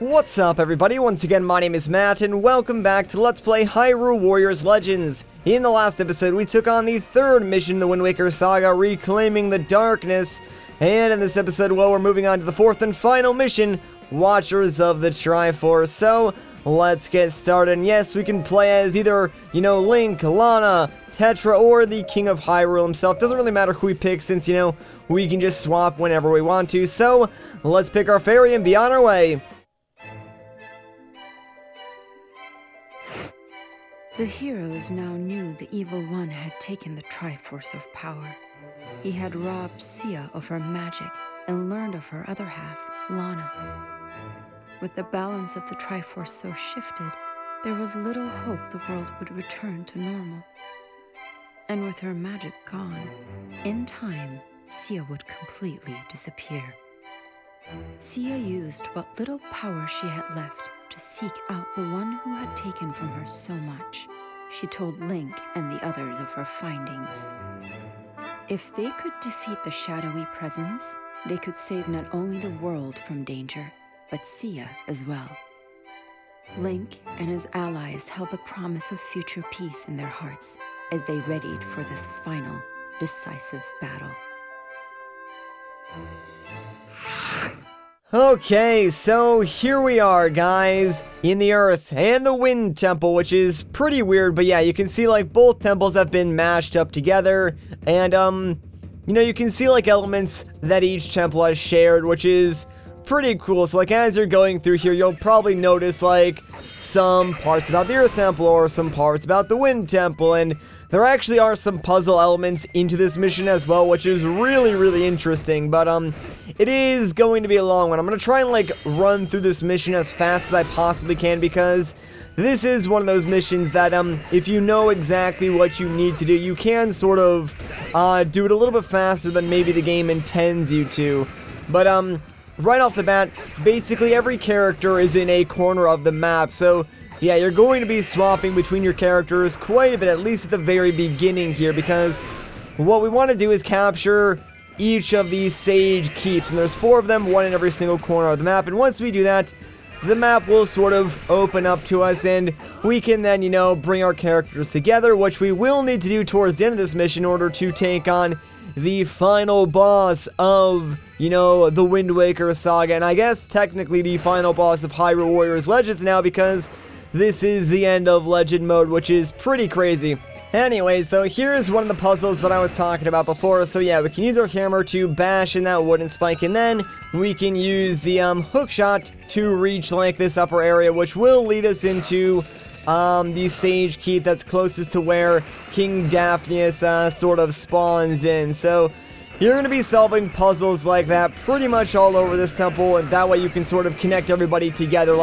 What's up everybody, once again my name is Matt and welcome back to Let's Play Hyrule Warriors Legends. In the last episode we took on the third mission in the Wind Waker Saga, Reclaiming the Darkness. And in this episode, well, we're moving on to the fourth and final mission, Watchers of the Triforce. So, let's get started. And yes, we can play as either, Link, Lana, Tetra, or the King of Hyrule himself. Doesn't really matter who we pick since, we can just swap whenever we want to. So, let's pick our fairy and be on our way. The heroes now knew the Evil One had taken the Triforce of power. He had robbed Sia of her magic and learned of her other half, Lana. With the balance of the Triforce so shifted, there was little hope the world would return to normal. And with her magic gone, in time, Sia would completely disappear. Sia used what little power she had left to seek out the one who had taken from her so much. She told Link and the others of her findings. If they could defeat the shadowy presence, they could save not only the world from danger, but Sia as well. Link and his allies held the promise of future peace in their hearts as they readied for this final, decisive battle. Okay, so here we are, guys, in the Earth and the Wind Temple, which is pretty weird, but yeah, you can see, both temples have been mashed up together, and, you can see, elements that each temple has shared, which is pretty cool. So, as you're going through here, you'll probably notice, some parts about the Earth Temple, or some parts about the Wind Temple, and there actually are some puzzle elements into this mission as well, which is really, really interesting, but, it is going to be a long one. I'm going to try and, run through this mission as fast as I possibly can, because this is one of those missions that, if you know exactly what you need to do, you can sort of, do it a little bit faster than maybe the game intends you to. But, right off the bat, basically every character is in a corner of the map, so yeah, you're going to be swapping between your characters quite a bit, at least at the very beginning here, because what we want to do is capture each of these sage keeps, and there's 4 of them, one in every single corner of the map, and once we do that, the map will sort of open up to us, and we can then, bring our characters together, which we will need to do towards the end of this mission in order to take on the final boss of, the Wind Waker Saga, and I guess technically the final boss of Hyrule Warriors Legends now, because this is the end of Legend mode, which is pretty crazy. Anyways, though, here's one of the puzzles that I was talking about before. So yeah, we can use our hammer to bash in that wooden spike, and then we can use the hook shot to reach this upper area, which will lead us into the sage keep that's closest to where King Daphnius sort of spawns in. So you're going to be solving puzzles like that pretty much all over this temple, and that way you can sort of connect everybody together.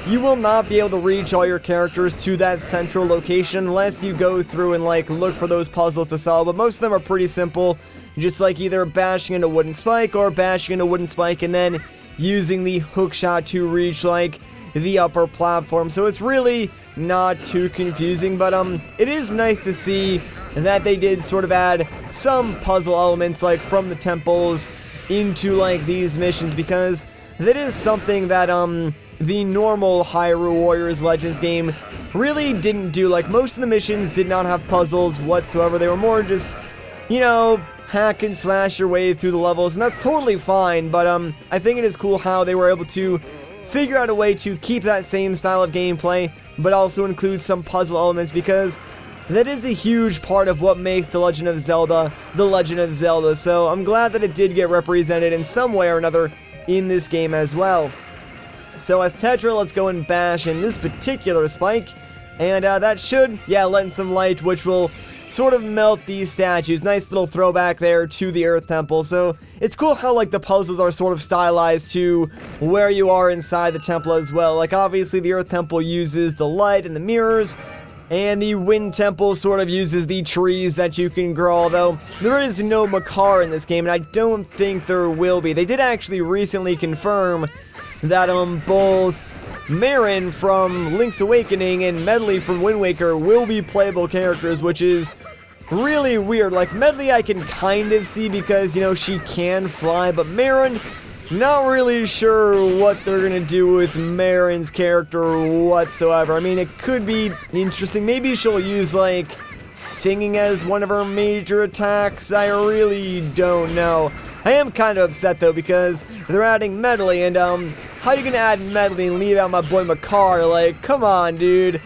You will not be able to reach all your characters to that central location unless you go through and look for those puzzles to solve, but most of them are pretty simple, just either bashing into a wooden spike or bashing into a wooden spike and then using the hook shot to reach the upper platform. So it's really not too confusing, but it is nice to see that they did sort of add some puzzle elements from the temples into these missions, because that is something that the normal Hyrule Warriors Legends game really didn't do. Most of the missions did not have puzzles whatsoever. They were more just, hack and slash your way through the levels, and that's totally fine, but I think it is cool how they were able to figure out a way to keep that same style of gameplay, but also include some puzzle elements, because that is a huge part of what makes The Legend of Zelda, The Legend of Zelda, so I'm glad that it did get represented in some way or another in this game as well. So as Tetra, let's go and bash in this particular spike, and that should, let in some light, which will sort of melt these statues. Nice little throwback there to the Earth Temple. So it's cool how the puzzles are sort of stylized to where you are inside the temple as well. Obviously the Earth Temple uses the light and the mirrors, and the Wind Temple sort of uses the trees that you can grow, although there is no Makar in this game, and I don't think there will be. They did actually recently confirm that both Marin from Link's Awakening and Medley from Wind Waker will be playable characters, which is really weird. Medley I can kind of see because, she can fly, but Marin, not really sure what they're gonna do with Marin's character whatsoever. I mean, it could be interesting. Maybe she'll use, like, singing as one of her major attacks. I really don't know. I am kind of upset, though, because they're adding Medley, and, how you gonna add Medley and leave out my boy Makar? Like, come on, dude.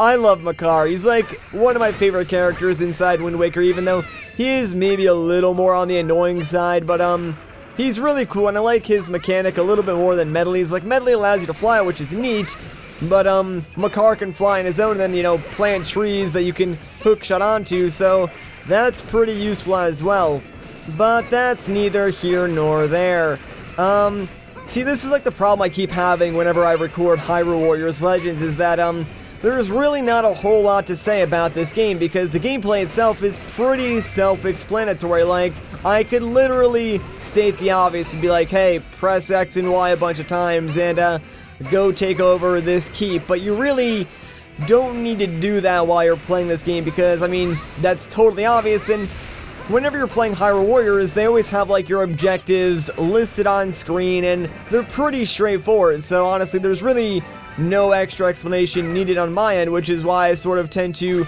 I love Makar. He's, like, one of my favorite characters inside Wind Waker, even though he is maybe a little more on the annoying side, but, he's really cool, and I like his mechanic a little bit more than Medley's. Like, Medley allows you to fly, which is neat, but, Makar can fly on his own and then, you know, plant trees that you can hook shot onto, so that's pretty useful as well. But that's neither here nor there. See, this is like the problem I keep having whenever I record Hyrule Warriors Legends, is that, there's really not a whole lot to say about this game, because the gameplay itself is pretty self-explanatory. Like, I could literally state the obvious and be like, hey, press X and Y a bunch of times and, go take over this keep, but you really don't need to do that while you're playing this game, because, I mean, that's totally obvious, and whenever you're playing Hyrule Warriors, they always have, like, your objectives listed on screen, and they're pretty straightforward, so honestly, there's really no extra explanation needed on my end, which is why I sort of tend to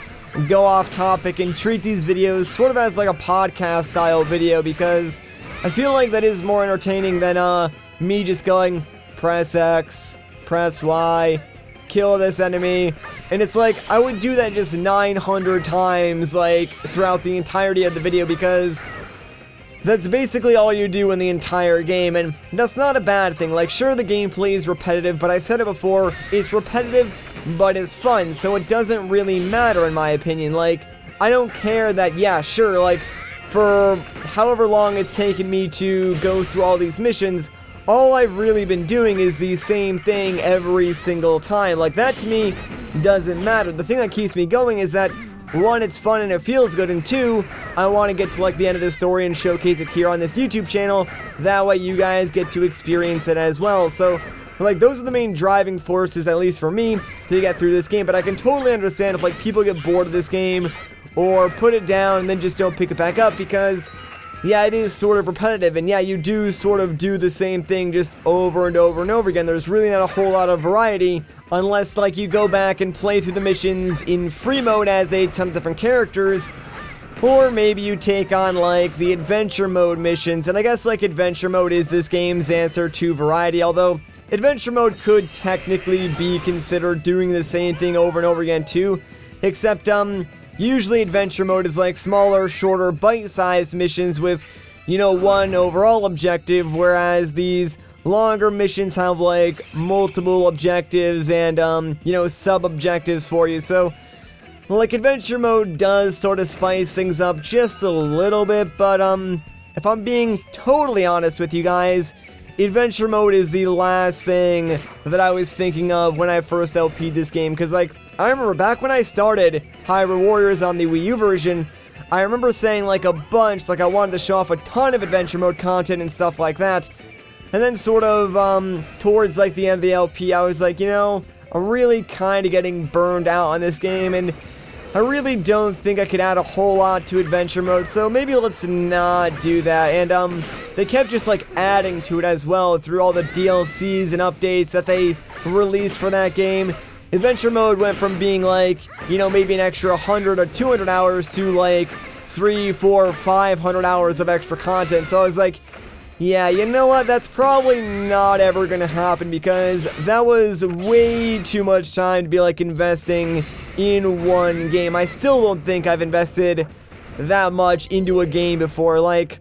go off topic and treat these videos sort of as, like, a podcast-style video, because I feel like that is more entertaining than, me just going, press X, press Y, kill this enemy, and it's like, I would do that just 900 times, like, throughout the entirety of the video, because that's basically all you do in the entire game, and that's not a bad thing. Like, sure, the gameplay is repetitive, but I've said it before, it's repetitive, but it's fun, so it doesn't really matter in my opinion. Like, I don't care that, yeah, sure, like, for however long it's taken me to go through all these missions, all I've really been doing is the same thing every single time. Like, that to me doesn't matter. The thing that keeps me going is that, one, it's fun and it feels good, and two, I want to get to, like, the end of the story and showcase it here on this YouTube channel. That way you guys get to experience it as well. So, like, those are the main driving forces, at least for me, to get through this game. But I can totally understand if, like, people get bored of this game or put it down and then just don't pick it back up, because yeah, it is sort of repetitive, and yeah, you do sort of do the same thing just over and over and over again. There's really not a whole lot of variety, unless, like, you go back and play through the missions in free mode as a ton of different characters, or maybe you take on, like, the adventure mode missions, and I guess, like, adventure mode is this game's answer to variety, although adventure mode could technically be considered doing the same thing over and over again too, except, usually adventure mode is like smaller, shorter, bite-sized missions with, you know, one overall objective, whereas these longer missions have, like, multiple objectives and, you know, sub-objectives for you. So, like, adventure mode does sort of spice things up just a little bit, but, if I'm being totally honest with you guys, adventure mode is the last thing that I was thinking of when I first LP'd this game, because, like, I remember back when I started Hyrule Warriors on the Wii U version, I remember saying, like, a bunch, like, I wanted to show off a ton of adventure mode content and stuff like that, and then sort of, towards, like, the end of the LP, I was like, you know, I'm really kind of getting burned out on this game, and I really don't think I could add a whole lot to adventure mode, so maybe let's not do that. And, they kept just, like, adding to it as well through all the DLCs and updates that they released for that game. Adventure mode went from being, like, you know, maybe an extra 100 or 200 hours to, like, 300, 400, 500 hours of extra content. So I was like, yeah, you know what, that's probably not ever gonna happen, because that was way too much time to be, like, investing in one game. I still don't think I've invested that much into a game before. Like,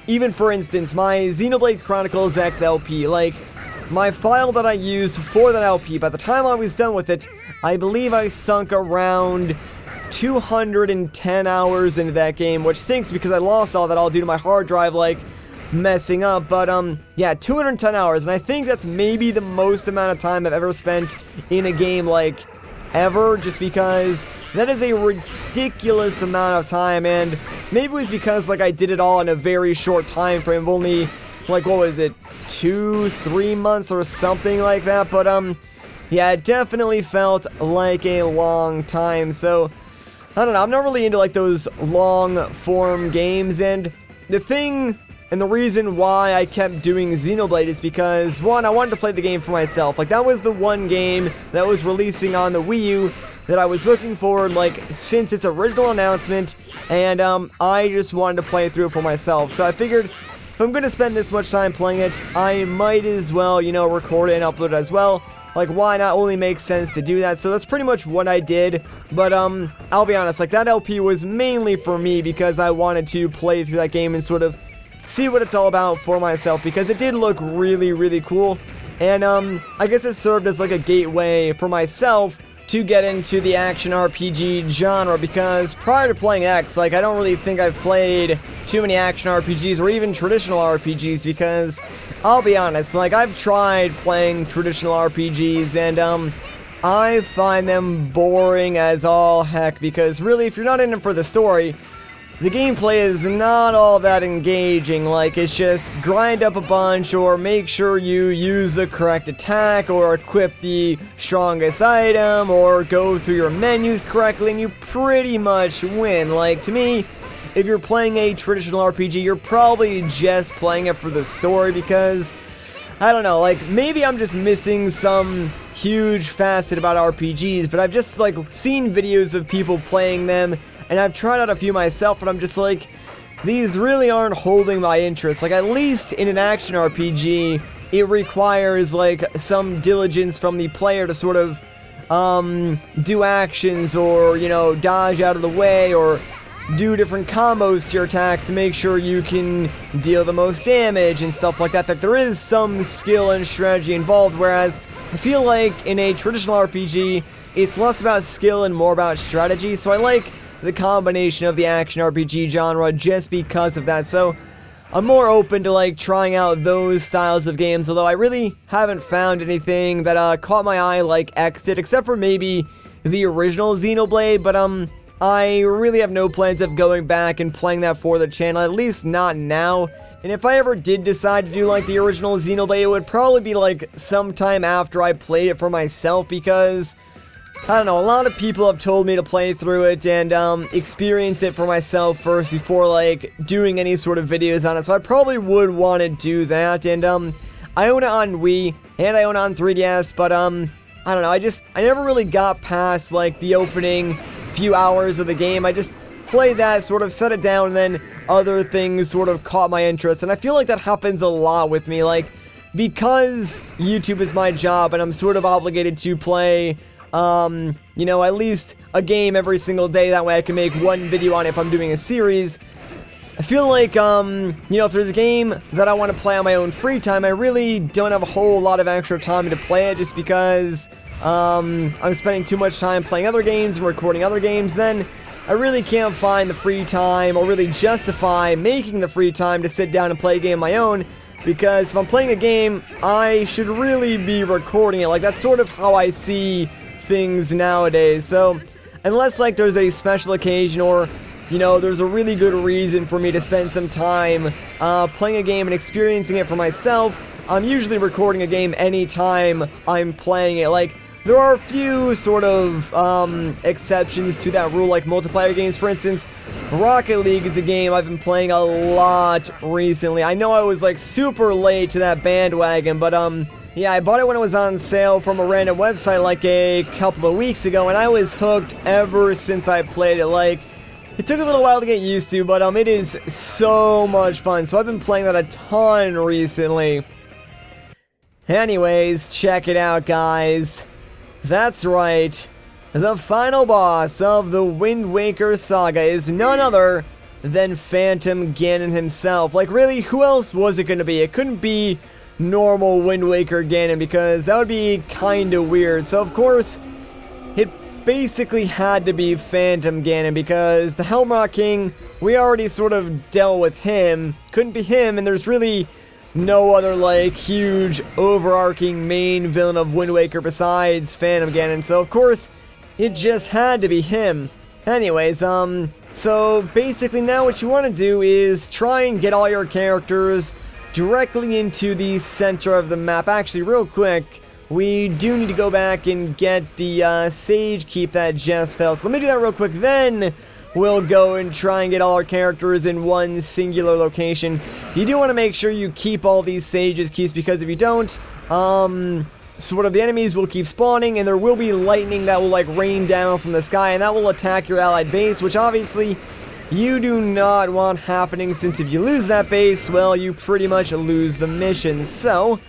even for instance, my Xenoblade Chronicles X LP, like, my file that I used for that LP, by the time I was done with it, I believe I sunk around 210 hours into that game, which stinks because I lost all that all due to my hard drive, like, messing up. But, yeah, 210 hours, and I think that's maybe the most amount of time I've ever spent in a game, like, ever, just because that is a ridiculous amount of time, and maybe it was because, like, I did it all in a very short time frame of only, like, what was it, 2-3 months or something like that, but, yeah, it definitely felt like a long time. So, I don't know, I'm not really into, like, those long-form games, and the thing And the reason why I kept doing Xenoblade is because, one, I wanted to play the game for myself. Like, that was the one game that was releasing on the Wii U that I was looking for, like, since its original announcement, and I just wanted to play through it for myself. So I figured, if I'm going to spend this much time playing it, I might as well, you know, record it and upload it as well. Like, why not? Only makes sense to do that. So that's pretty much what I did. But, I'll be honest, like, that LP was mainly for me because I wanted to play through that game and sort of see what it's all about for myself, because it did look really, really cool. And, I guess it served as, like, a gateway for myself to get into the action RPG genre, because prior to playing X, like, I don't really think I've played too many action RPGs or even traditional RPGs, because I'll be honest, like, I've tried playing traditional RPGs and I find them boring as all heck, because really, if you're not in it for the story, the gameplay is not all that engaging. Like, it's just grind up a bunch, or make sure you use the correct attack, or equip the strongest item, or go through your menus correctly, and you pretty much win. Like, to me, if you're playing a traditional RPG, you're probably just playing it for the story, because, I don't know, like, maybe I'm just missing some huge facet about RPGs, but I've just, like, seen videos of people playing them, and I've tried out a few myself, and I'm just like, these really aren't holding my interest. Like, at least in an action RPG, it requires, like, some diligence from the player to sort of, do actions, or, you know, dodge out of the way, or do different combos to your attacks to make sure you can deal the most damage and stuff like that. That there is some skill and strategy involved, whereas I feel like in a traditional RPG, it's less about skill and more about strategy. So I like the combination of the action RPG genre just because of that. So I'm more open to, like, trying out those styles of games, although I really haven't found anything that caught my eye like X did, except for maybe the original Xenoblade. But I really have no plans of going back and playing that for the channel, at least not now. And if I ever did decide to do, like, the original Xenoblade, it would probably be, like, sometime after I played it for myself, because I don't know, a lot of people have told me to play through it and experience it for myself first before, like, doing any sort of videos on it. So I probably would want to do that. And I own it on Wii and I own it on 3DS, but I don't know, I never really got past, like, the opening few hours of the game. I just played that, sort of set it down, and then other things sort of caught my interest. And I feel like that happens a lot with me, like, because YouTube is my job and I'm sort of obligated to play you know, at least a game every single day. That way I can make one video on it if I'm doing a series. I feel like, you know, if there's a game that I want to play on my own free time, I really don't have a whole lot of extra time to play it, just because, I'm spending too much time playing other games and recording other games. Then I really can't find the free time, or really justify making the free time to sit down and play a game of my own. Because if I'm playing a game, I should really be recording it. Like, that's sort of how I see things nowadays. So unless, like, there's a special occasion, or, you know, there's a really good reason for me to spend some time playing a game and experiencing it for myself, I'm usually recording a game anytime I'm playing it. Like, there are a few sort of exceptions to that rule, like multiplayer games. For instance, Rocket League is a game I've been playing a lot recently. I know I was, like, super late to that bandwagon, but yeah, I bought it when it was on sale from a random website like a couple of weeks ago, and I was hooked ever since I played it. Like, it took a little while to get used to, but it is so much fun. So I've been playing that a ton recently. Anyways, check it out, guys. That's right. The final boss of the Wind Waker Saga is none other than Phantom Ganon himself. Like, really, who else was it going to be? It couldn't be normal Wind Waker Ganon, because that would be kind of weird. So of course it basically had to be Phantom Ganon, because the Helmrock King, we already sort of dealt with him. Couldn't be him, and there's really no other, like, huge overarching main villain of Wind Waker besides Phantom Ganon. So of course it just had to be him. Anyways, so basically now what you want to do is try and get all your characters directly into the center of the map. Actually, real quick, we do need to go back and get the Sage Keep that just fell. So let me do that real quick, then we'll go and try and get all our characters in one singular location. You do want to make sure you keep all these Sages keys, because if you don't, sort of the enemies will keep spawning, and there will be lightning that will like rain down from the sky, and that will attack your allied base, which obviously you do not want happening, since if you lose that base, well, you pretty much lose the mission. So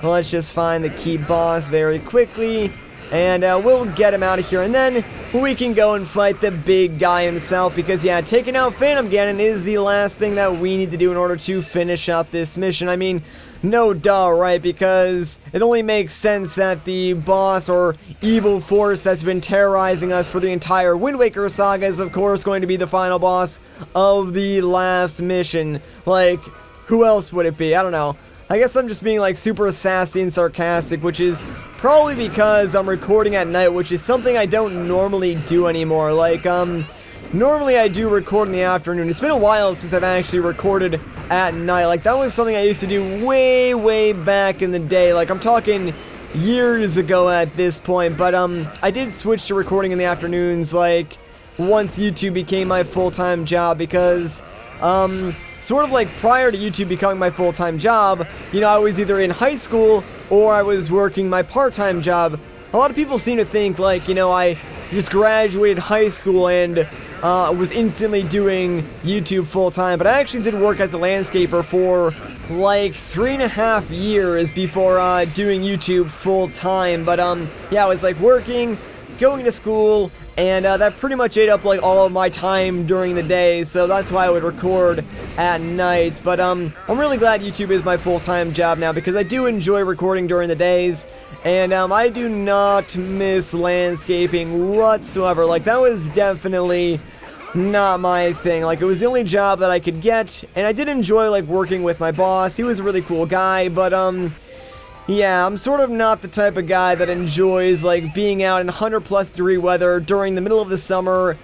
let's just find the key boss very quickly, and we'll get him out of here, and then we can go and fight the big guy himself, because yeah, taking out Phantom Ganon is the last thing that we need to do in order to finish out this mission. I mean, no duh, right? Because it only makes sense that the boss or evil force that's been terrorizing us for the entire Wind Waker Saga is of course going to be the final boss of the last mission. Like, who else would it be? I don't know. I guess I'm just being like super sassy and sarcastic, which is probably because I'm recording at night, which is something I don't normally do anymore. Like, normally I do record in the afternoon. It's been a while since I've actually recorded at night. Like, that was something I used to do way, way back in the day. Like, I'm talking years ago at this point. But, I did switch to recording in the afternoons, like, once YouTube became my full-time job, because, sort of like prior to YouTube becoming my full-time job, you know, I was either in high school or I was working my part-time job. A lot of people seem to think, like, you know, I just graduated high school and was instantly doing YouTube full-time, but I actually did work as a landscaper for like 3.5 years before doing YouTube full-time. But yeah, I was like working, going to school, and that pretty much ate up like all of my time during the day, so that's why I would record at night. But I'm really glad YouTube is my full-time job now, because I do enjoy recording during the days, and I do not miss landscaping whatsoever. Like, that was definitely not my thing. Like, it was the only job that I could get, and I did enjoy like working with my boss. He was a really cool guy, but yeah, I'm sort of not the type of guy that enjoys like being out in 100+ degree weather during the middle of the summer,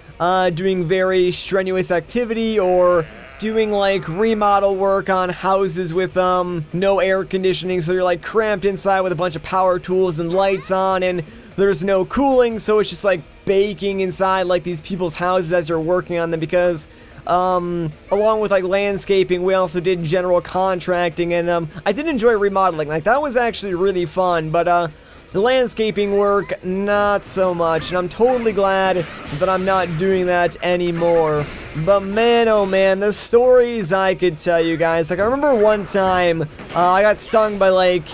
doing very strenuous activity, or doing like remodel work on houses with no air conditioning, so you're like cramped inside with a bunch of power tools and lights on, and there's no cooling, so it's just like baking inside like these people's houses as you're working on them. Because along with like landscaping, we also did general contracting, and I did enjoy remodeling. Like, that was actually really fun, but the landscaping work, not so much, and I'm totally glad that I'm not doing that anymore. But man, oh man, the stories I could tell you guys. Like, I remember one time I got stung by like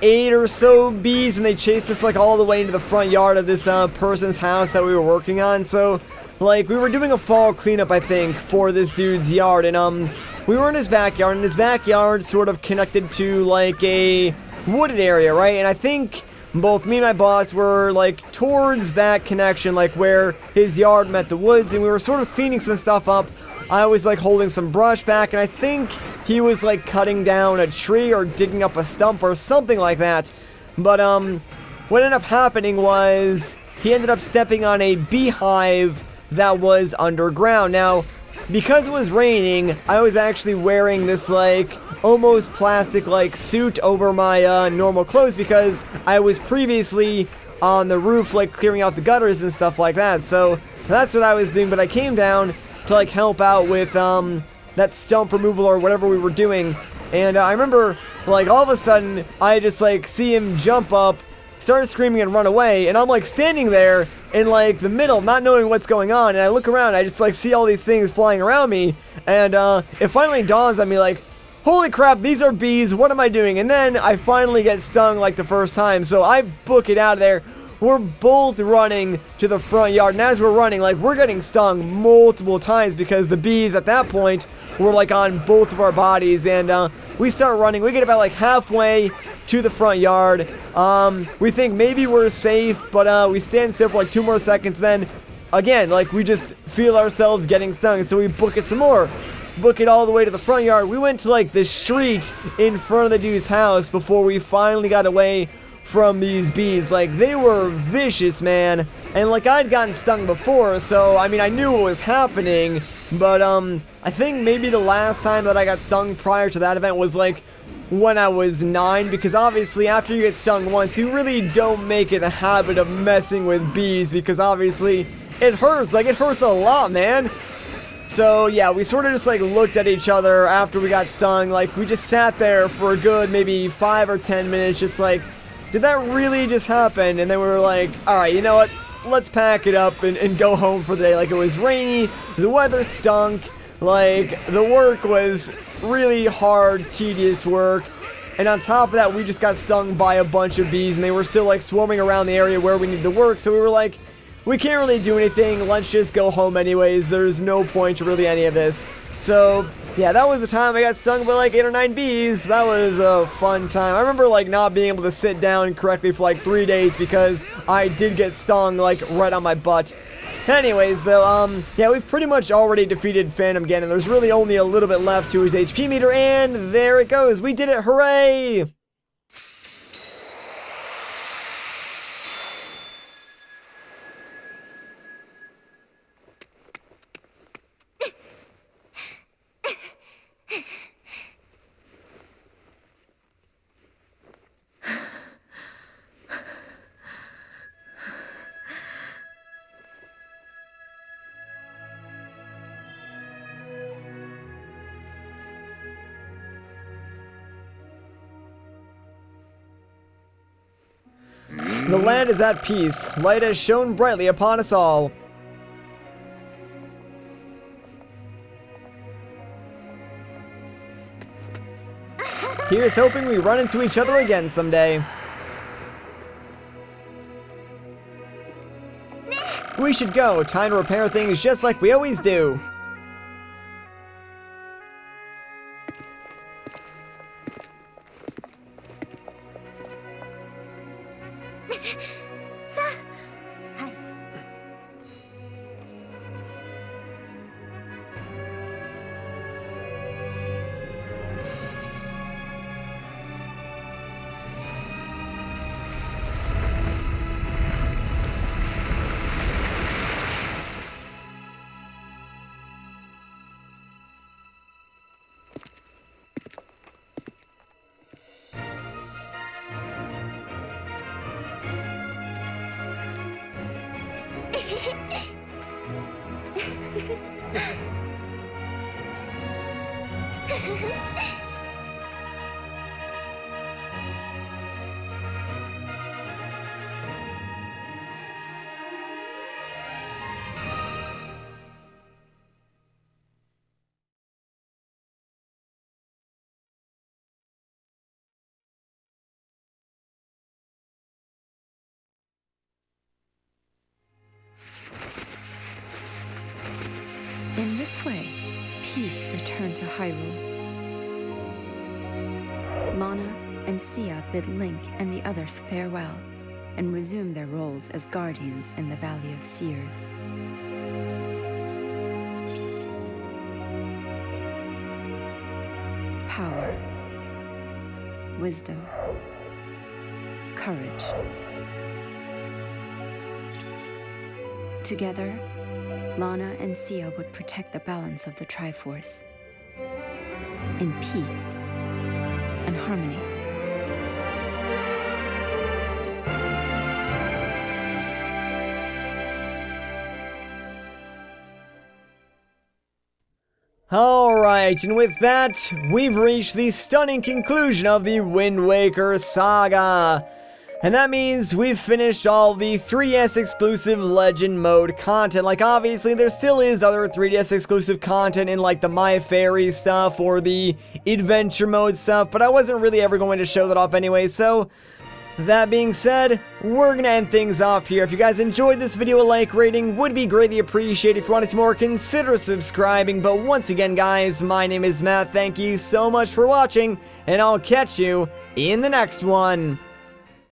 8 or so bees, and they chased us like all the way into the front yard of this person's house that we were working on. So like, we were doing a fall cleanup, I think, for this dude's yard, and we were in his backyard, and his backyard sort of connected to like a wooded area, right? And I think both me and my boss were like towards that connection, like where his yard met the woods, and we were sort of cleaning some stuff up. I was like holding some brush back, and I think he was like cutting down a tree or digging up a stump or something like that. But what ended up happening was he ended up stepping on a beehive that was underground. Now, because it was raining, I was actually wearing this like almost plastic like suit over my normal clothes, because I was previously on the roof like clearing out the gutters and stuff like that. So that's what I was doing, but I came down to like help out with that stump removal or whatever we were doing, and I remember like all of a sudden I just like see him jump up, started screaming and run away, and I'm like standing there in like the middle not knowing what's going on, and I look around and I just like see all these things flying around me, and it finally dawns on me like, holy crap, these are bees, what am I doing? And then I finally get stung like the first time, so I book it out of there. We're both running to the front yard, and as we're running, like, we're getting stung multiple times, because the bees at that point were like on both of our bodies, and we start running. We get about like halfway to the front yard. We think maybe we're safe, but we stand still for like 2 more seconds, then again, like, we just feel ourselves getting stung, so we book it some more. Book it all the way to the front yard. We went to like the street in front of the dude's house before we finally got away from these bees. Like, they were vicious, man, and like, I'd gotten stung before, so I mean, I knew what was happening, but I think maybe the last time that I got stung prior to that event was like when I was 9, because obviously after you get stung once, you really don't make it a habit of messing with bees, because obviously it hurts. Like, it hurts a lot, man. So, yeah, we sort of just, like, looked at each other after we got stung. Like, we just sat there for a good maybe 5 or 10 minutes, just like, did that really just happen? And then we were like, all right, you know what? Let's pack it up and go home for the day. Like, it was rainy, the weather stunk, like, the work was really hard, tedious work. And on top of that, we just got stung by a bunch of bees, and they were still, like, swarming around the area where we need to work. So we were like, we can't really do anything. Let's just go home anyways. There's no point to really any of this. So, yeah, that was the time I got stung by, like, 8 or 9 bees. That was a fun time. I remember, like, not being able to sit down correctly for, like, 3 days because I did get stung, like, right on my butt. Anyways, though, yeah, we've pretty much already defeated Phantom Ganon. There's really only a little bit left to his HP meter, and there it goes. We did it. Hooray! The land is at peace. Light has shone brightly upon us all. Here's hoping we run into each other again someday. We should go. Time to repair things just like we always do. In this way, peace returned to Hyrule. Lana and Sia bid Link and the others farewell and resumed their roles as guardians in the Valley of Seers. Power, wisdom, courage. Together, Lana and Sia would protect the balance of the Triforce in peace and harmony. Alright, and with that, we've reached the stunning conclusion of the Wind Waker Saga. And that means we've finished all the 3DS exclusive Legend mode content. Like, obviously, there still is other 3DS exclusive content in, like, the My Fairy stuff or the Adventure mode stuff, but I wasn't really ever going to show that off anyway, so that being said, we're gonna end things off here. If you guys enjoyed this video, a like rating would be greatly appreciated. If you want to see more, consider subscribing. But once again, guys, my name is Matt. Thank you so much for watching, and I'll catch you in the next one.